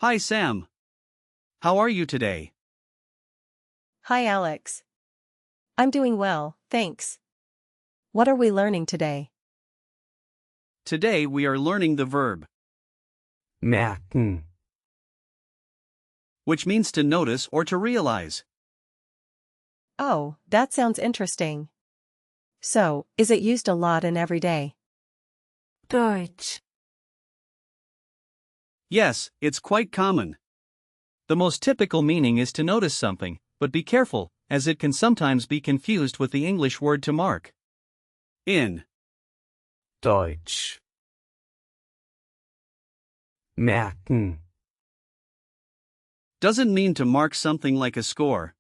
Hi Sam. How are you today? Hi Alex. I'm doing well, thanks. What are we learning today? Today we are learning the verb, merken, which means to notice or to realize. Oh, that sounds interesting. So, is it used a lot and every day? Deutsch, Yes, it's quite common. The most typical meaning is to notice something, but be careful, as it can sometimes be confused with the English word to mark. In Deutsch. Merken, doesn't mean to mark something like a score.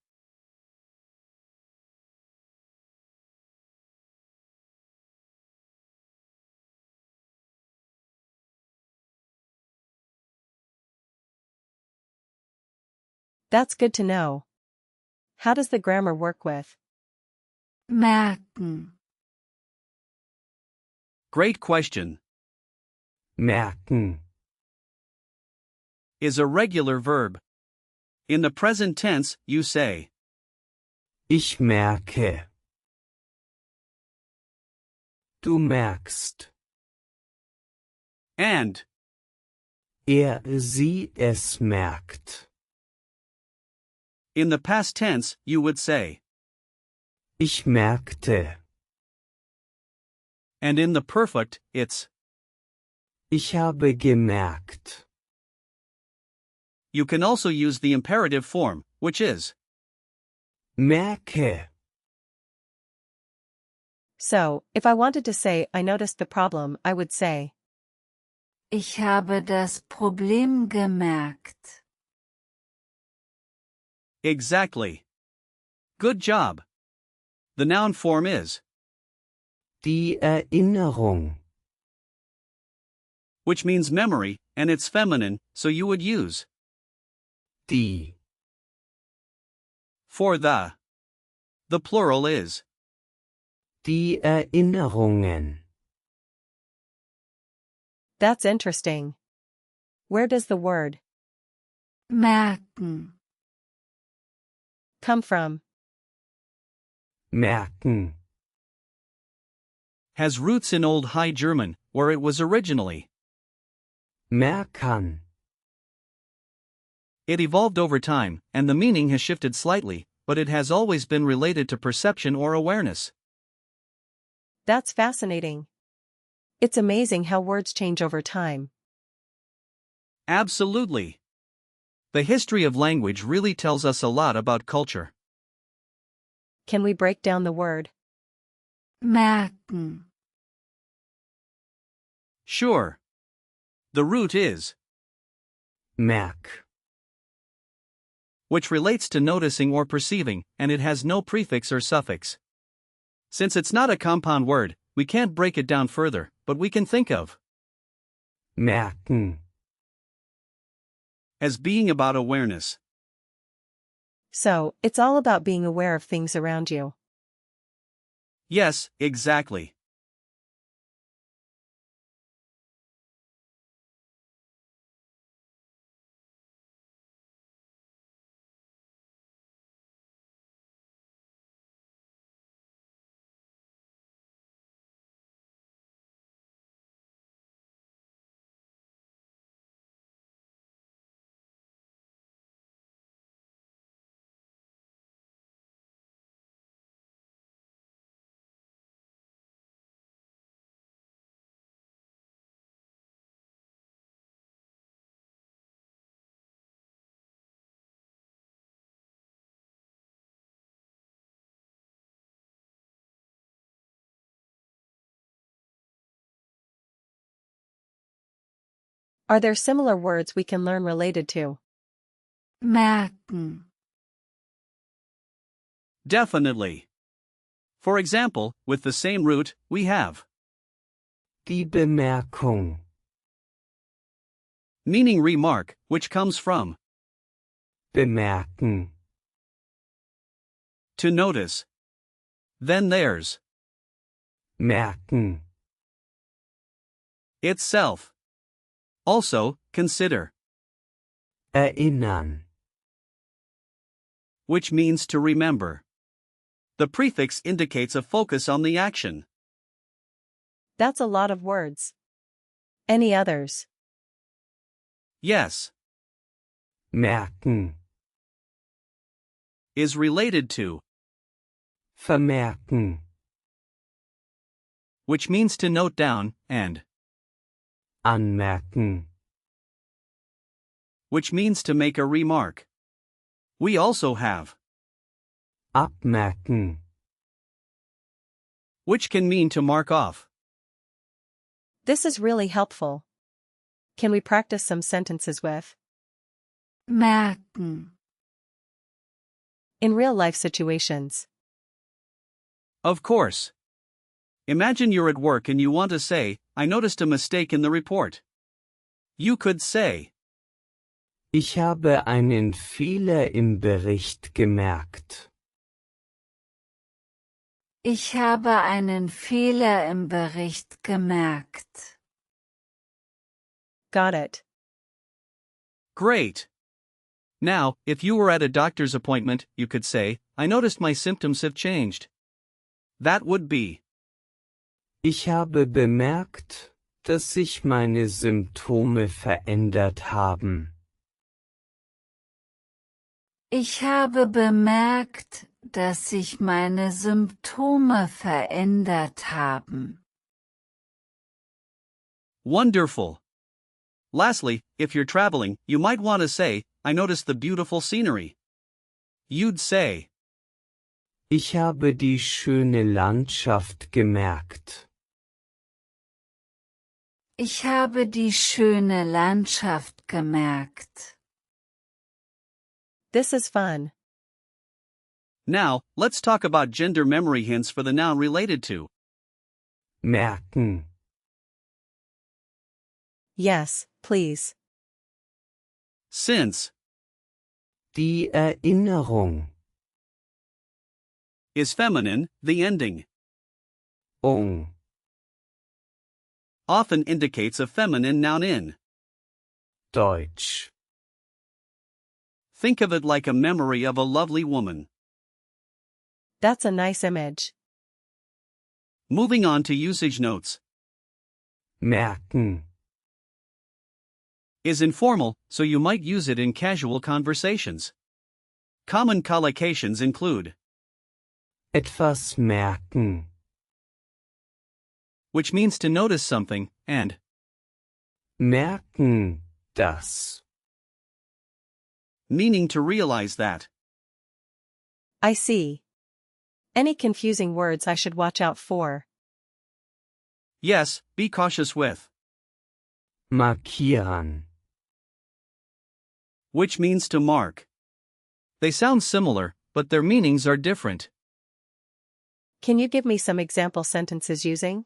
That's good to know. How does the grammar work with? merken, Great question. merken, Is a regular verb. In the present tense, you say, ich merke. Du merkst. and Sie, es merkt. in the past tense, you would say, Ich merkte. and in the perfect, it's. Ich habe gemerkt. You can also use the imperative form, which is. Merke. So, if I wanted to say I noticed the problem, I would say, ich habe das Problem gemerkt. Exactly. Good job. The noun form is, Die Erinnerung. which means memory, and it's feminine, so you would use Die. for the. The plural is. Die Erinnerungen. that's interesting. Where does the word Merken, come from? Merken. Has roots in Old High German, where it was originally. Merkan. It evolved over time, and the meaning has shifted slightly, but it has always been related to perception or awareness. That's fascinating. It's amazing how words change over time. Absolutely. The history of language really tells us a lot about culture. Can we break down the word? merken, Sure. The root is, Merk. which relates to noticing or perceiving, and it has no prefix or suffix. Since it's not a compound word, we can't break it down further, but we can think of Merken. as being about awareness. So, it's all about being aware of things around you. Yes, exactly. Are there similar words we can learn related to? merken, Definitely. For example, with the same root, we have Die Bemerkung. meaning remark, which comes from Bemerken. to notice. Then there's Merken. itself. Also, consider. Erinnern. which means to remember. The prefix indicates a focus on the action. That's a lot of words. Any others? Yes. Merken. Is related to, Vermerken. which means to note down, and, Anmerken. which means to make a remark. We also have, Abmerken. which can mean to mark off. This is really helpful. Can we practice some sentences with? merken, In real-life situations. Of course. Imagine you're at work and you want to say, I noticed a mistake in the report. You could say, Ich habe einen Fehler im Bericht gemerkt. ich habe einen Fehler im Bericht gemerkt. Got it. great. Now, if you were at a doctor's appointment, you could say, I noticed my symptoms have changed. That would be, Ich habe bemerkt, dass sich meine Symptome verändert haben. Ich habe bemerkt, dass sich meine Symptome verändert haben. wonderful. Lastly, if you're traveling, you might want to say, I noticed the beautiful scenery. You'd say, Ich habe die schöne Landschaft gemerkt. Ich habe die schöne Landschaft gemerkt. This is fun. now, let's talk about gender memory hints for the noun related to. Merken. Yes, please. Since Die Erinnerung. is feminine, the ending often indicates a feminine noun in. Deutsch. Think of it like a memory of a lovely woman. That's a nice image. Moving on to usage notes. Merken. Is informal, so you might use it in casual conversations. Common collocations include, Etwas merken. which means to notice something, and Merken, das. meaning to realize that. I see. Any confusing words I should watch out for? Yes, be cautious with, Markieren. which means to mark. They sound similar, but their meanings are different. Can you give me some example sentences using?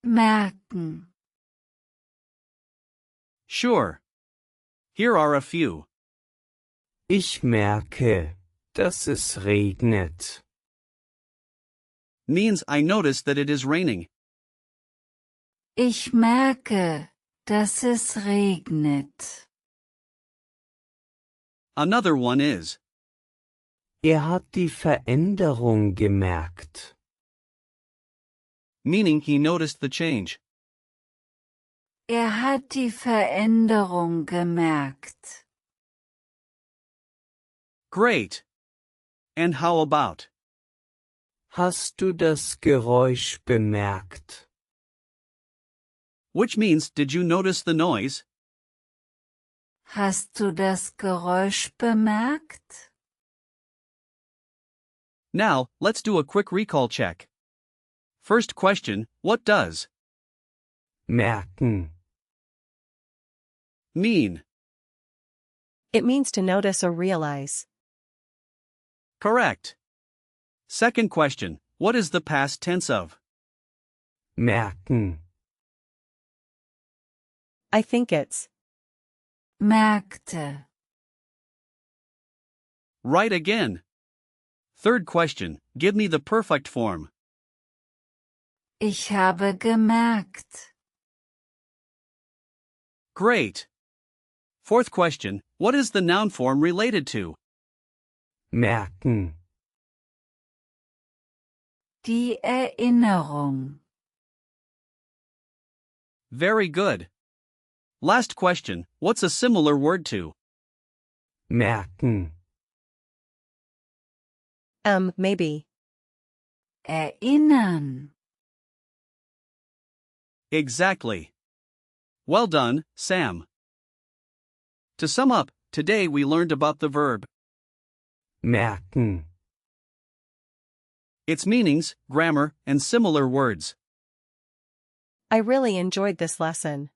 Merken. Sure. Here are a few. Ich merke, dass es regnet. Means I notice that it is raining. Ich merke, dass es regnet. Another one is, Hat die Veränderung gemerkt. meaning he noticed the change. Hat die Veränderung gemerkt. Great. And how about, Hast du das Geräusch bemerkt? which means did you notice the noise? Hast du das Geräusch bemerkt? Now, let's do a quick recall check. First question, what does Merken. mean? It means to notice or realize. Correct. Second question, what is the past tense of? Merken. I think it's. Merkte. Right again. Third question, give me the perfect form. Ich habe gemerkt. Great. Fourth question, What is the noun form related to? merken, Die Erinnerung. Very good. Last question, what's a similar word to? merken, Maybe. Erinnern. Exactly. Well done, Sam. To sum up, today we learned about the verb, merken. its meanings, grammar, and similar words. I really enjoyed this lesson.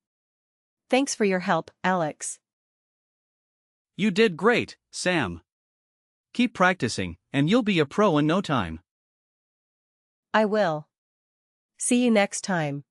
Thanks for your help, Alex. You did great, Sam. Keep practicing, and you'll be a pro in no time. I will. See you next time.